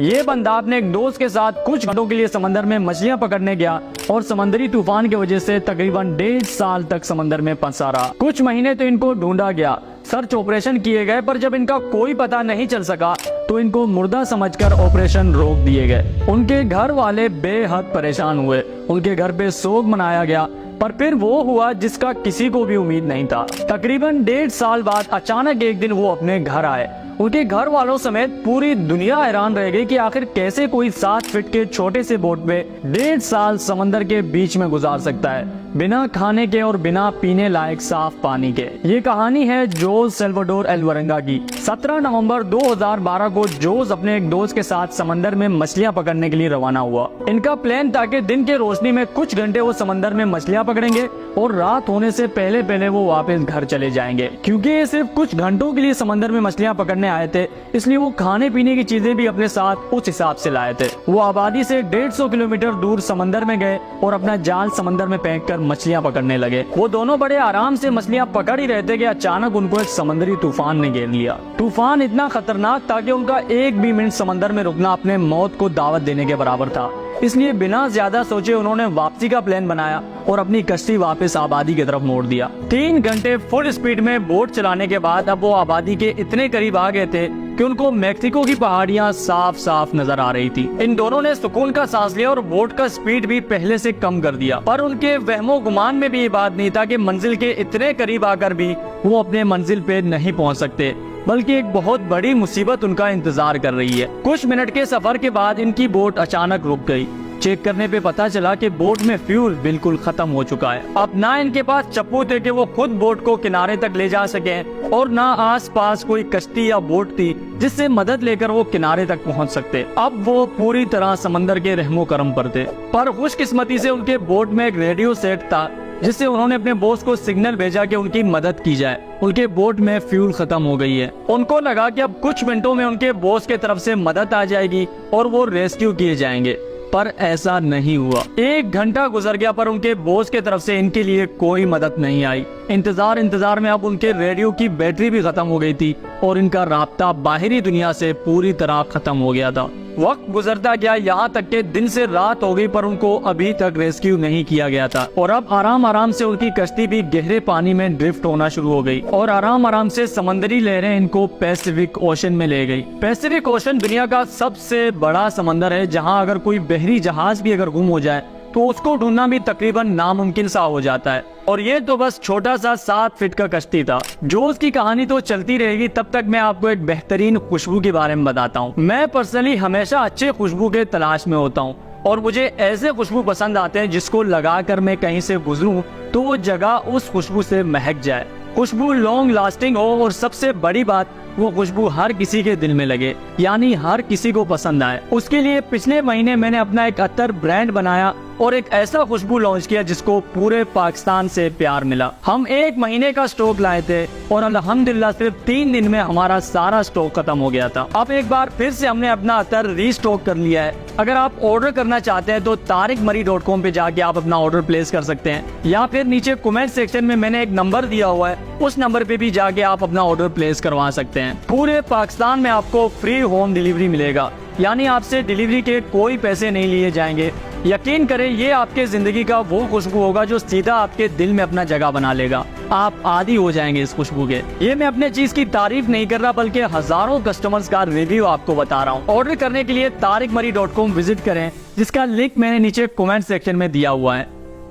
ये बंदा अपने एक दोस्त के साथ कुछ घंटों के लिए समंदर में मछलियां पकड़ने गया और समंदरी तूफान की वजह से तकरीबन 1.5 साल तक समंदर में फंसा रहा। कुछ महीने तो इनको ढूंढा गया, सर्च ऑपरेशन किए गए, पर जब इनका कोई पता नहीं चल सका तो इनको मुर्दा समझकर ऑपरेशन रोक दिए गए। उनके घर वाले बेहद परेशान हुए, उनके घर पे शोक मनाया गया, पर फिर वो हुआ जिसका किसी को भी उम्मीद नहीं था। तकरीबन 1.5 साल बाद अचानक एक दिन वो अपने घर आए। उनके घर वालों समेत पूरी दुनिया हैरान रह गई कि आखिर कैसे कोई 7 फीट के छोटे से बोट में 1.5 साल समंदर के बीच में गुजार सकता है, बिना खाने के और बिना पीने लायक साफ पानी के। ये कहानी है जोस सल्वाडोर एल्वरंगा की। 17 नवंबर 2012 को जोस अपने एक दोस्त के साथ समंदर में मछलियां पकड़ने के लिए रवाना हुआ। इनका प्लान था कि दिन के रोशनी में कुछ घंटे वो समंदर में मछलियां पकड़ेंगे और रात होने से पहले पहले वो वापस घर चले जाएंगे। क्योंकि ये सिर्फ कुछ घंटों के लिए समंदर में मछलियां पकड़ने आए थे, इसलिए वो खाने पीने की चीजें भी अपने साथ उस हिसाब से लाए थे। वो आबादी से 150 किलोमीटर दूर समंदर में गए और अपना जाल समंदर में फेंक कर मछलियां पकड़ने लगे। वो दोनों बड़े आराम से मछलियां पकड़ ही रहे थे कि अचानक उनको एक समुद्री तूफान ने घेर लिया। तूफान इतना खतरनाक था कि उनका एक भी मिनट समंदर में रुकना अपने मौत को दावत देने के बराबर था। इसलिए बिना ज्यादा सोचे उन्होंने वापसी का प्लान बनाया और अपनी कश्ती वापस आबादी की तरफ मोड़ दिया। 3 घंटे फुल स्पीड में बोट चलाने के बाद अब वो आबादी के इतने करीब आ गए थे कि उनको मेक्सिको की पहाड़ियां साफ साफ नजर आ रही थी। इन दोनों ने सुकून का सांस लिया और बोट का स्पीड भी पहले से कम कर दिया। पर उनके वहमो गुमान में भी ये बात नहीं था कि मंजिल के इतने करीब आकर भी वो अपने मंजिल पे नहीं पहुंच सकते, बल्कि एक बहुत बड़ी मुसीबत उनका इंतजार कर रही है। कुछ मिनट के सफर के बाद इनकी बोट अचानक रुक गई। चेक करने पे पता चला कि बोट में फ्यूल बिल्कुल खत्म हो चुका है। अब ना इनके पास चप्पू थे कि वो खुद बोट को किनारे तक ले जा सके और ना आसपास कोई कश्ती या बोट थी जिससे मदद लेकर वो किनारे तक पहुंच सकते। अब वो पूरी तरह समंदर के रहमो करम पर थे। पर खुशकिस्मती से उनके बोट में एक रेडियो सेट था जिससे उन्होंने अपने बॉस को सिग्नल भेजा कि उनकी मदद की जाए। उनके बोट में फ्यूल खत्म हो गई है। उनको लगा कि अब कुछ मिनटों में उनके बॉस की तरफ से मदद आ जाएगी और वो रेस्क्यू किए जाएंगे, पर ऐसा नहीं हुआ। 1 घंटा गुजर गया पर उनके बॉस के तरफ से इनके लिए कोई मदद नहीं आई। इंतजार में अब उनके रेडियो की बैटरी भी खत्म हो गई थी और इनका राब्ता बाहरी दुनिया से पूरी तरह खत्म हो गया था। वक्त गुजरता गया, यहाँ तक के दिन से रात हो गई पर उनको अभी तक रेस्क्यू नहीं किया गया था। और अब आराम से उनकी कश्ती भी गहरे पानी में ड्रिफ्ट होना शुरू हो गई और आराम से समंदरी लहरें इनको पैसिफिक ओशन में ले गई। पैसिफिक ओशन दुनिया का सबसे बड़ा समंदर है, जहाँ अगर कोई बहरी जहाज भी अगर गुम हो जाए तो उसको ढूंढना भी तकरीबन नामुमकिन सा हो जाता है। और ये तो बस छोटा सा 7 फीट का कश्ती था। जो उसकी कहानी तो चलती रहेगी, तब तक मैं आपको एक बेहतरीन खुशबू के बारे में बताता हूँ। मैं पर्सनली हमेशा अच्छे खुशबू के तलाश में होता हूँ और मुझे ऐसे खुशबू पसंद आते हैं जिसको लगाकर मैं कहीं से गुजरूं तो वो जगह उस खुशबू से महक जाए। खुशबू लॉन्ग लास्टिंग हो और सबसे बड़ी बात, वो खुशबू हर किसी के दिल में लगे, यानी हर किसी को पसंद आए। उसके लिए पिछले महीने मैंने अपना एक अत्तर ब्रांड बनाया और एक ऐसा खुशबू लॉन्च किया जिसको पूरे पाकिस्तान से प्यार मिला। हम 1 महीने का स्टॉक लाए थे और अल्हम्दुलिल्लाह सिर्फ 3 दिन में हमारा सारा स्टॉक खत्म हो गया था। अब एक बार फिर से हमने अपना अत्तर रीस्टॉक कर लिया है। अगर आप ऑर्डर करना चाहते हैं तो tariqmari.com पे जाके आप अपना ऑर्डर प्लेस कर सकते हैं, या फिर नीचे कमेंट सेक्शन में मैंने एक नंबर दिया हुआ है, उस नंबर पे भी जाके आप अपना ऑर्डर प्लेस करवा सकते हैं। पूरे पाकिस्तान में आपको फ्री होम डिलीवरी मिलेगा, यानी आपसे डिलीवरी के कोई पैसे नहीं लिए जाएंगे। यकीन करें, ये आपके जिंदगी का वो खुशबू होगा जो सीधा आपके दिल में अपना जगह बना लेगा। आप आदी हो जाएंगे इस खुशबू के। ये मैं अपने चीज की तारीफ नहीं कर रहा, बल्कि हजारों कस्टमर्स का रिव्यू आपको बता रहा हूँ। ऑर्डर करने के लिए tariqmari.com विजिट करें, जिसका लिंक मैंने नीचे कमेंट सेक्शन में दिया हुआ है।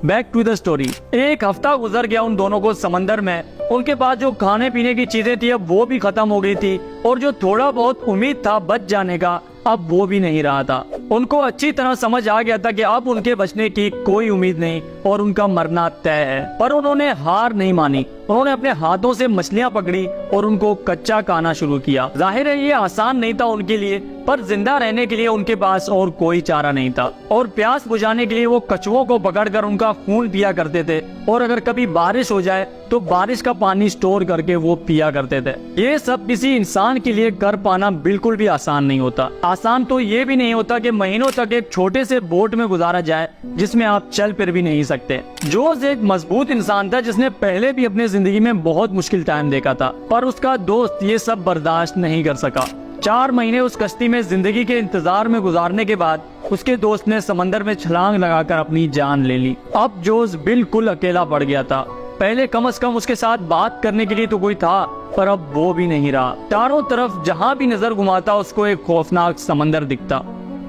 Back to the story. 1 हफ्ता गुजर गया उन दोनों को समंदर में। उनके पास जो खाने पीने की चीजें थी अब वो भी खत्म हो गई थी और जो थोड़ा बहुत उम्मीद था बच जाने का, अब वो भी नहीं रहा था। उनको अच्छी तरह समझ आ गया था कि अब उनके बचने की कोई उम्मीद नहीं और उनका मरना तय है। पर उन्होंने हार नहीं मानी। उन्होंने अपने हाथों से मछलियां पकड़ी और उनको कच्चा खाना शुरू किया। जाहिर है ये आसान नहीं था उनके लिए, पर जिंदा रहने के लिए उनके पास और कोई चारा नहीं था। और प्यास बुझाने के लिए वो कछुओं को पकड़कर उनका खून पिया करते थे और अगर कभी बारिश हो जाए तो बारिश का पानी स्टोर करके वो पिया करते थे। ये सब किसी इंसान के लिए कर पाना बिल्कुल भी आसान नहीं होता। आसान तो ये भी नहीं होता कि महीनों तक एक छोटे से बोट में गुजारा जाए जिसमें आप चल फिर भी नहीं सकते। जोस एक मजबूत इंसान था जिसने पहले भी अपने जिंदगी में बहुत मुश्किल टाइम देखा था, पर उसका दोस्त ये सब बर्दाश्त नहीं कर सका। 4 महीने उस कश्ती में जिंदगी के इंतजार में गुजारने के बाद उसके दोस्त ने समंदर में छलांग लगाकर अपनी जान ले ली। अब जोस बिल्कुल अकेला पड़ गया था। पहले कम से कम उसके साथ बात करने के लिए तो कोई था, पर अब वो भी नहीं रहा। चारों तरफ जहाँ भी नजर घुमाता उसको एक खौफनाक समंदर दिखता,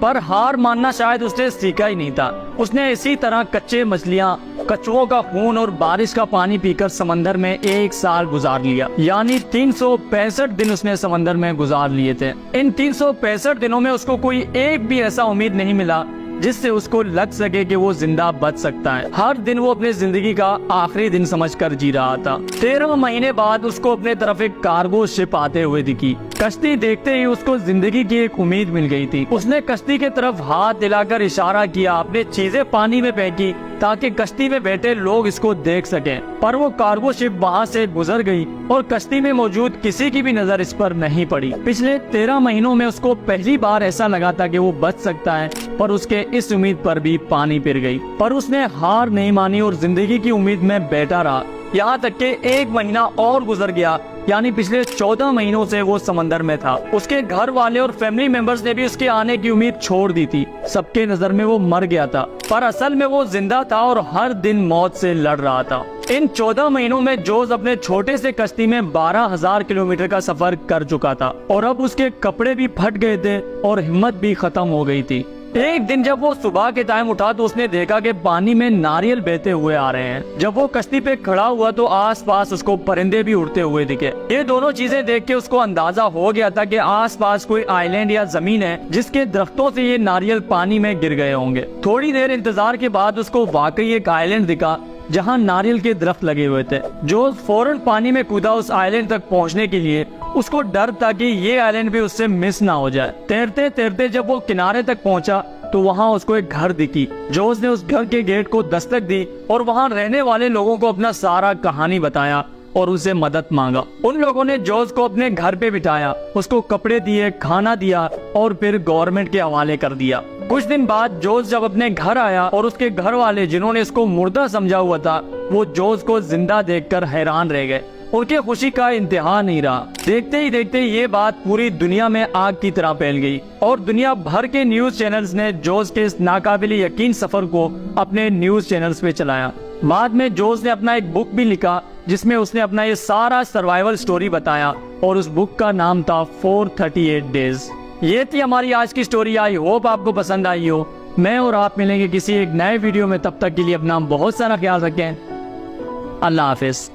पर हार मानना शायद उसने सीखा ही नहीं था। उसने इसी तरह कच्चे मछलियाँ, कछुओं का खून और बारिश का पानी पीकर समंदर में 1 साल गुजार लिया। यानी 365 दिन उसने समंदर में गुजार लिए थे। इन 365 दिनों में उसको कोई एक भी ऐसा उम्मीद नहीं मिला जिससे उसको लग सके कि वो जिंदा बच सकता है। हर दिन वो अपनी जिंदगी का आखिरी दिन समझकर जी रहा था। 13 महीने बाद उसको अपने तरफ एक कार्गो शिप आते हुए दिखी। कश्ती देखते ही उसको जिंदगी की एक उम्मीद मिल गई थी। उसने कश्ती के तरफ हाथ दिलाकर इशारा किया, अपने चीजें पानी में फेंकी ताकि कश्ती में बैठे लोग इसको देख सकें। पर वो कार्गो शिप वहाँ से गुजर गई और कश्ती में मौजूद किसी की भी नजर इस पर नहीं पड़ी। पिछले 13 महीनों में उसको पहली बार ऐसा लगा था कि वो बच सकता है, पर उसके इस उम्मीद पर भी पानी फिर गई। पर उसने हार नहीं मानी और जिंदगी की उम्मीद में बैठा रहा। यहाँ तक कि 1 महीना और गुजर गया, यानी पिछले 14 महीनों से वो समंदर में था। उसके घर वाले और फैमिली मेंबर्स ने भी उसके आने की उम्मीद छोड़ दी थी। सबके नजर में वो मर गया था, पर असल में वो जिंदा था और हर दिन मौत से लड़ रहा था। इन 14 महीनों में जोस अपने छोटे से कश्ती में 12,000 किलोमीटर का सफर कर चुका था और अब उसके कपड़े भी फट गए थे और हिम्मत भी खत्म हो गई थी। एक दिन जब वो सुबह के टाइम उठा तो उसने देखा कि पानी में नारियल बहते हुए आ रहे हैं। जब वो कश्ती पे खड़ा हुआ तो आसपास उसको परिंदे भी उड़ते हुए दिखे। ये दोनों चीजें देख के उसको अंदाजा हो गया था कि आसपास कोई आइलैंड या जमीन है जिसके दरख्तों से ये नारियल पानी में गिर गए होंगे। थोड़ी देर इंतजार के बाद उसको वाकई एक आइलैंड दिखा जहाँ नारियल के दरख्त लगे हुए थे। जो फौरन पानी में कूदा उस आइलैंड तक पहुँचने के लिए। उसको डर था कि ये आइलैंड भी उससे मिस ना हो जाए। तैरते तैरते जब वो किनारे तक पहुंचा तो वहाँ उसको एक घर दिखी। जोस ने उस घर के गेट को दस्तक दी और वहाँ रहने वाले लोगों को अपना सारा कहानी बताया और उसे मदद मांगा। उन लोगों ने जोस को अपने घर पे बिठाया, उसको कपड़े दिए, खाना दिया और फिर गवर्नमेंट के हवाले कर दिया। कुछ दिन बाद जोस जब अपने घर आया और उसके घर वाले जिन्होंने इसको मुर्दा समझा हुआ था, वो जोस को जिंदा देखकर हैरान रह गए। उनके खुशी का इंतहा नहीं रहा। देखते ही देखते ये बात पूरी दुनिया में आग की तरह फैल गई और दुनिया भर के न्यूज चैनल्स ने जोस के इस नाकाबिले यकीन सफर को अपने न्यूज चैनल्स पे चलाया। बाद में जोस ने अपना एक बुक भी लिखा जिसमें उसने अपना ये सारा सर्वाइवल स्टोरी बताया और उस बुक का नाम था 438 डेज। ये थी हमारी आज की स्टोरी। आई होप आपको पसंद आई हो। मैं और आप मिलेंगे किसी एक नए वीडियो में। तब तक के लिए अपना बहुत सारा ख्याल रखें। अल्लाह हाफिज।